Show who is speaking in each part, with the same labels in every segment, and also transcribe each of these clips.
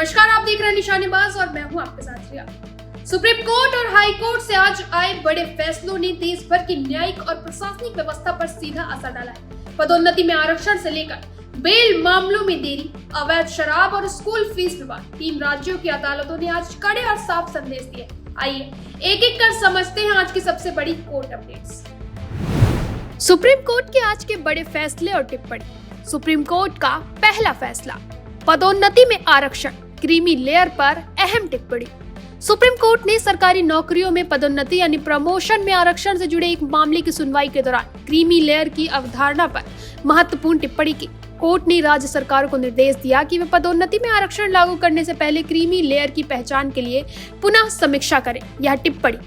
Speaker 1: नमस्कार, आप देख रहे हैं निशानेबाज और मैं हूं आपके साथ रिया। सुप्रीम कोर्ट और हाई कोर्ट से आज आए बड़े फैसलों ने देश भर की न्यायिक और प्रशासनिक व्यवस्था पर सीधा असर डाला है। पदोन्नति में आरक्षण से लेकर बेल मामलों में देरी, अवैध शराब और स्कूल फीस विवाद, 3 राज्यों की अदालतों ने आज कड़े और साफ संदेश दिए। आइए एक एक कर समझते हैं आज की सबसे बड़ी कोर्ट अपडेट्स। सुप्रीम कोर्ट के आज के बड़े फैसले और टिप्पणी। सुप्रीम कोर्ट का पहला फैसला, पदोन्नति में आरक्षण, क्रीमी लेयर पर अहम टिप्पणी। सुप्रीम कोर्ट ने सरकारी नौकरियों में पदोन्नति यानी प्रमोशन में आरक्षण से जुड़े एक मामले की सुनवाई के दौरान क्रीमी लेयर की अवधारणा पर महत्वपूर्ण टिप्पणी की। कोर्ट ने राज्य सरकारों को निर्देश दिया कि वे पदोन्नति में आरक्षण लागू करने से पहले क्रीमी लेयर की पहचान के लिए पुनः समीक्षा करें। यह टिप्पणी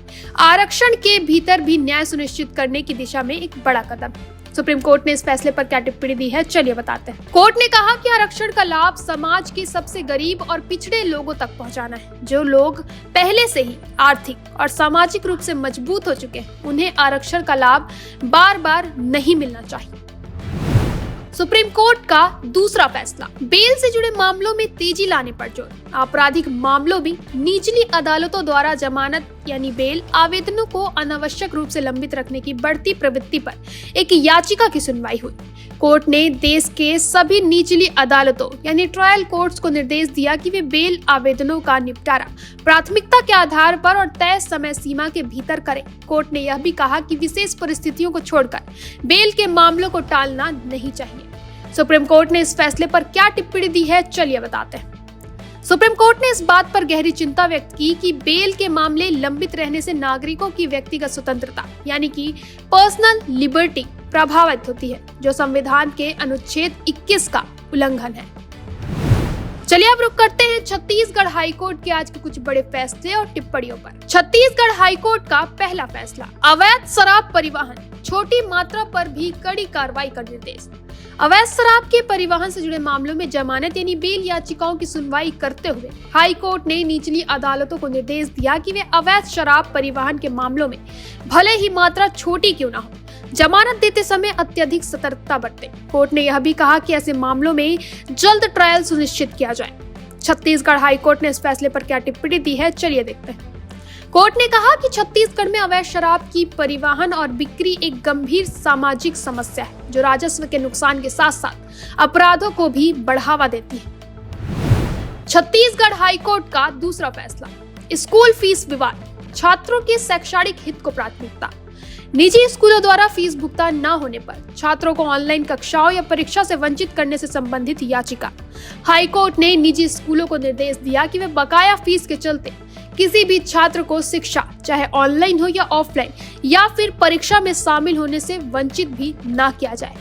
Speaker 1: आरक्षण के भीतर भी न्याय सुनिश्चित करने की दिशा में एक बड़ा कदम है। सुप्रीम कोर्ट ने इस फैसले पर क्या टिप्पणी दी है, चलिए बताते हैं। कोर्ट ने कहा कि आरक्षण का लाभ समाज के सबसे गरीब और पिछड़े लोगों तक पहुंचाना है। जो लोग पहले से ही आर्थिक और सामाजिक रूप से मजबूत हो चुके हैं, उन्हें आरक्षण का लाभ बार बार नहीं मिलना चाहिए। सुप्रीम कोर्ट का दूसरा फैसला, बेल से जुड़े मामलों में तेजी लाने पर जोर। आपराधिक मामलों में निचली अदालतों द्वारा जमानत यानी बेल आवेदनों को अनावश्यक रूप से लंबित रखने की बढ़ती प्रवृत्ति पर एक याचिका की सुनवाई हुई। कोर्ट ने देश के सभी निचली अदालतों यानी ट्रायल कोर्ट्स को निर्देश दिया कि वे बेल आवेदनों का निपटारा प्राथमिकता के आधार पर और तय समय सीमा के भीतर करें। कोर्ट ने यह भी कहा कि विशेष परिस्थितियों को छोड़कर बेल के मामलों को टालना नहीं चाहिए। सुप्रीम कोर्ट ने इस फैसले पर क्या टिप्पणी दी है, चलिए बताते हैं। सुप्रीम कोर्ट ने इस बात पर गहरी चिंता व्यक्त की कि बेल के मामले लंबित रहने से नागरिकों की व्यक्तिगत स्वतंत्रता यानी कि पर्सनल लिबर्टी प्रभावित होती है, जो संविधान के अनुच्छेद 21 का उल्लंघन है। चलिए अब रुक करते हैं छत्तीसगढ़ हाईकोर्ट के आज के कुछ बड़े फैसले और टिप्पणियों पर। छत्तीसगढ़ हाईकोर्ट का पहला फैसला, अवैध शराब परिवहन, छोटी मात्रा पर भी कड़ी कार्रवाई का निर्देश। अवैध शराब के परिवहन से जुड़े मामलों में जमानत यानी बेल याचिकाओं की सुनवाई करते हुए हाई कोर्ट ने निचली अदालतों को निर्देश दिया कि वे अवैध शराब परिवहन के मामलों में भले ही मात्रा छोटी क्यों न हो, जमानत देते समय अत्यधिक सतर्कता बरतें। कोर्ट ने यह भी कहा कि ऐसे मामलों में जल्द ट्रायल सुनिश्चित किया जाए। छत्तीसगढ़ हाईकोर्ट ने इस फैसले पर क्या टिप्पणी दी है, चलिए देखते हैं। कोर्ट ने कहा कि छत्तीसगढ़ में अवैध शराब की परिवहन और बिक्री एक गंभीर सामाजिक समस्या है, जो राजस्व के नुकसान के साथ साथ अपराधों को भी बढ़ावा देती है। छत्तीसगढ़ हाईकोर्ट का दूसरा फैसला, स्कूल फीस विवाद, छात्रों के शैक्षणिक हित को प्राथमिकता। निजी स्कूलों द्वारा फीस भुगतान न होने पर छात्रों को ऑनलाइन कक्षाओं या परीक्षा से वंचित करने से संबंधित याचिका। हाईकोर्ट ने निजी स्कूलों को निर्देश दिया कि वे बकाया फीस के चलते किसी भी छात्र को शिक्षा चाहे ऑनलाइन हो या ऑफलाइन या फिर परीक्षा में शामिल होने से वंचित भी न किया जाए।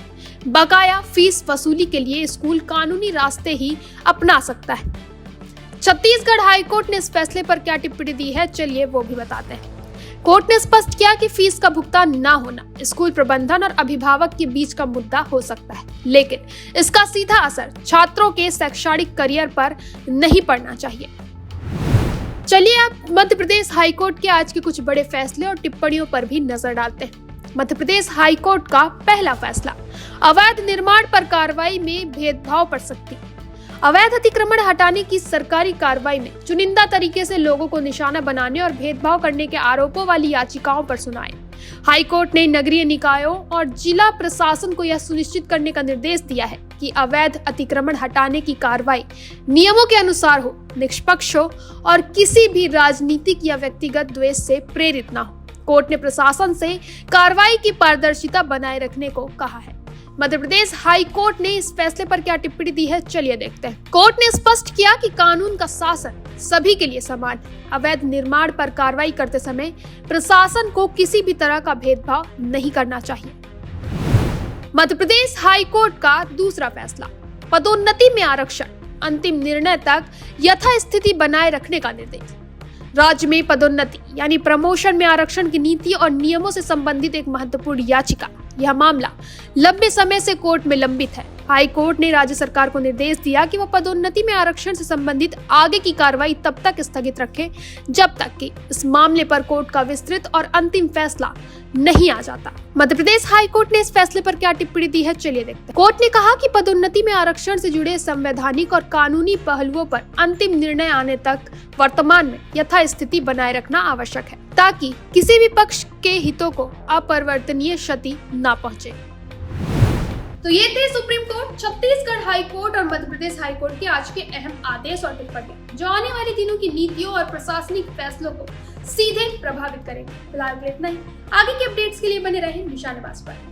Speaker 1: बकाया फीस वसूली के लिए स्कूल कानूनी रास्ते ही अपना सकता है। छत्तीसगढ़ हाईकोर्ट ने इस फैसले पर क्या टिप्पणी दी है, चलिए वो भी बताते हैं। कोर्ट ने स्पष्ट किया कि फीस का भुगतान न होना स्कूल प्रबंधन और अभिभावक के बीच का मुद्दा हो सकता है, लेकिन इसका सीधा असर छात्रों के शैक्षणिक करियर पर नहीं पड़ना चाहिए। चलिए अब मध्य प्रदेश हाईकोर्ट के आज के कुछ बड़े फैसले और टिप्पणियों पर भी नजर डालते हैं। मध्य प्रदेश हाईकोर्ट का पहला फैसला, अवैध निर्माण पर कार्रवाई में भेदभाव पर सख्ती। अवैध अतिक्रमण हटाने की सरकारी कार्रवाई में चुनिंदा तरीके से लोगों को निशाना बनाने और भेदभाव करने के आरोपों वाली याचिकाओं पर सुनाए। हाईकोर्ट ने नगरीय निकायों और जिला प्रशासन को यह सुनिश्चित करने का निर्देश दिया है कि अवैध अतिक्रमण हटाने की कार्रवाई नियमों के अनुसार हो, निष्पक्ष हो और किसी भी राजनीतिक या व्यक्तिगत द्वेष से प्रेरित न हो। कोर्ट ने प्रशासन से कार्रवाई की पारदर्शिता बनाए रखने को कहा है। मध्य प्रदेश हाई कोर्ट ने इस फैसले पर क्या टिप्पणी दी है, चलिए देखते हैं। कोर्ट ने स्पष्ट किया कि कानून का शासन सभी के लिए समान है। अवैध निर्माण पर कार्रवाई करते समय प्रशासन को किसी भी तरह का भेदभाव नहीं करना चाहिए। मध्य प्रदेश हाई कोर्ट का दूसरा फैसला, पदोन्नति में आरक्षण, अंतिम निर्णय तक यथास्थिति बनाए रखने का निर्देश। राज्य में पदोन्नति यानी प्रमोशन में आरक्षण की नीति और नियमों से संबंधित एक महत्वपूर्ण याचिका यह मामला लंबे समय से कोर्ट में लंबित है। हाई कोर्ट ने राज्य सरकार को निर्देश दिया कि वह पदोन्नति में आरक्षण से संबंधित आगे की कार्रवाई तब तक स्थगित रखे जब तक कि इस मामले पर कोर्ट का विस्तृत और अंतिम फैसला नहीं आ जाता। मध्य प्रदेश हाई कोर्ट ने इस फैसले पर क्या टिप्पणी दी है, चलिए देखते हैं। कोर्ट ने कहा कि पदोन्नति में आरक्षण से जुड़े संवैधानिक और कानूनी पहलुओं पर अंतिम निर्णय आने तक वर्तमान में यथास्थिति बनाए रखना आवश्यक है, ताकि किसी भी पक्ष के हितों को अपरिवर्तनीय क्षति न पहुंचे। तो ये थे supreme court, Chhattisgarh high court और मध्य प्रदेश हाई कोर्ट के आज के अहम आदेश और टिप्पणी, जो आने वाले दिनों की नीतियों और प्रशासनिक फैसलों को सीधे प्रभावित करेंगे। फिलहाल के लिए इतना ही। आगे के अपडेट्स के लिए बने रहें निशानेबाज पर।